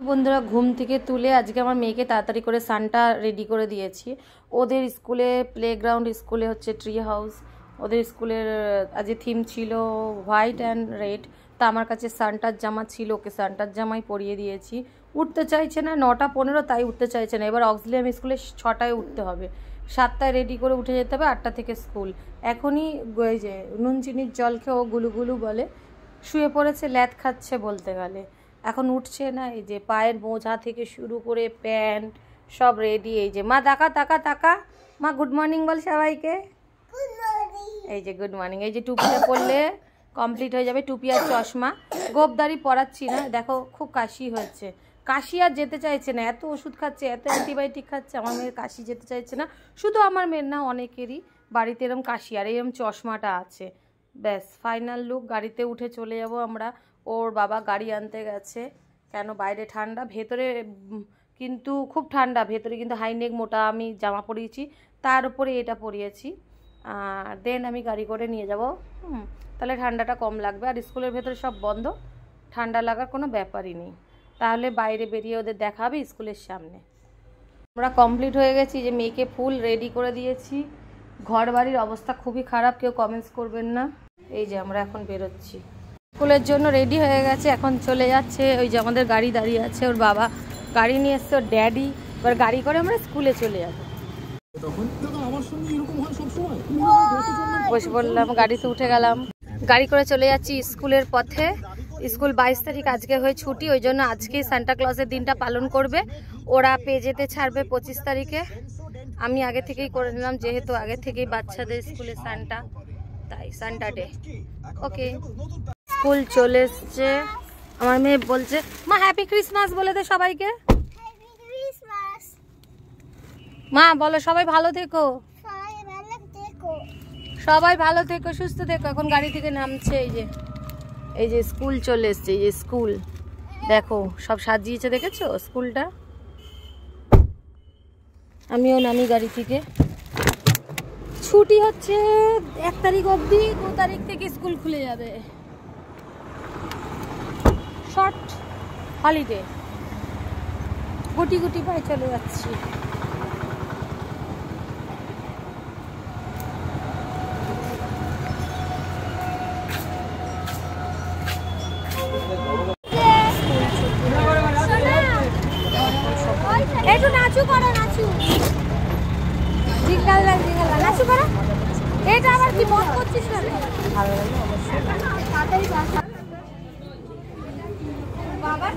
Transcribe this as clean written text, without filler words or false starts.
বন্ধুরা ঘুম থেকে তুলে আজকে আমার মেয়েকে তাড়াতাড়ি করে সানটা রেডি করে দিয়েছি। ওদের স্কুলে প্লেগ্রাউন্ড, স্কুলে হচ্ছে ট্রি হাউস, ওদের স্কুলের আজকে থিম ছিল হোয়াইট অ্যান্ড রেড। তা আমার কাছে সানটার জামা ছিল, ওকে সানটার জামাই পরিয়ে দিয়েছি। উঠতে চাইছে না, 9:15, তাই উঠতে চাইছে না। এবার অক্সিলিয়াম স্কুলে 6টায় উঠতে হবে, 7টায় রেডি করে উঠে যেতে হবে, 8টা থেকে স্কুল। এখনই ওই যে নুন চিনির জল খেয়ে ও গুলুগুলু বলে শুয়ে পড়েছে, ল্যাদ খাচ্ছে বলতে গেলে। এখন উঠছে না। এই যে পায়ের মোজা থেকে শুরু করে প্যান্ট সব রেডি। এই যে মা তাকা তাকা তাকা, মা গুড মর্নিং বল সবাইকে। এই যে গুড মর্নিং। এই যে টুপিটা পরলে কমপ্লিট হয়ে যাবে, টুপি আর চশমা। গোপদারি পরাচ্ছি না, দেখো খুব কাশি হয়েছে। কাশি আর যেতে চাইছে না, এত ওষুধ খাচ্ছে, এত অ্যান্টিবায়োটিক খাচ্ছে, আমার মেয়ের কাশি যেতে চাইছে না। শুধু আমার মেয়ের না, অনেকেরই বাড়িতে এরম কাশি আর এরম চশমাটা আছে। ব্যাস ফাইনাল লুক। গাড়িতে উঠে চলে যাব আমরা। ওর বাবা গাড়ি আনতে গেছে। কেন বাইরে ঠান্ডা, ভেতরে কিন্তু খুব ঠান্ডা। ভেতরে কিন্তু হাইনেক মোটা আমি জামা পরিয়েছি, তার উপরে এটা পরিয়েছি। দেন আমি গাড়ি করে নিয়ে যাব। তাহলে ঠান্ডাটা কম লাগবে। আর স্কুলের ভেতরে সব বন্ধ, ঠান্ডা লাগার কোনো ব্যাপারই নেই। তাহলে বাইরে বেরিয়ে ওদের দেখা হবে স্কুলের সামনে। আমরা কমপ্লিট হয়ে গেছি। যে মেয়েকে ফুল রেডি করে দিয়েছি। ঘর বাড়ির অবস্থা খুবই খারাপ, কেউ কমেন্টস করবেন না। এই যে আমরা এখন বেরোচ্ছি, স্কুলের জন্য রেডি হয়ে গেছে, এখন চলে যাচ্ছে। ওই যে আমাদের গাড়ি দাঁড়িয়ে আছে, ওর বাবা গাড়ি নিয়ে এসছে, ওর ড্যাডি। এবার গাড়ি করে আমরা স্কুলে চলে যাব। বসে বললাম, গাড়িতে উঠে গেলাম, গাড়ি করে চলে যাচ্ছি স্কুলের পথে। স্কুল 22 তারিখ আজকে হয়ে ছুটি, ওই জন্য আজকেই সান্টা ক্লজের দিনটা পালন করবে। ওরা যেতে ছাড়বে 25 তারিখে। আমি আগে থেকেই করে নিলাম, যেহেতু আগে থেকেই বাচ্চাদের স্কুলে সান্টা, তাই সান্টা ডে। ওকে, স্কুল চলে এসছে। আমার মেয়ে বলছে মা হ্যাপি ক্রিসমাস বলে দে সবাইকে। মা বলো সবাই ভালো থেকো, সবাই ভালো থেকো, সুস্থ থেকো। এখন গাড়ি থেকে নামছে। এই যে স্কুল চলে এসছে। এই যে স্কুল দেখো, সব সাজিয়েছে, দেখেছো স্কুলটা। আমিও নামি গাড়ি থেকে। ছুটি হচ্ছে 1 তারিখ অবধি, 2 তারিখ থেকে স্কুল খুলে যাবে। শর্ট হলিডে, গুটি গুটি পায়ে চলে যাচ্ছি। একটু নাচু করো, নাচু জিঙ্গল বেল জিঙ্গল বেল, নাচু করো। এটা আবার কি মত করছিস না? ভালো লাগে অবশ্যই। বাবার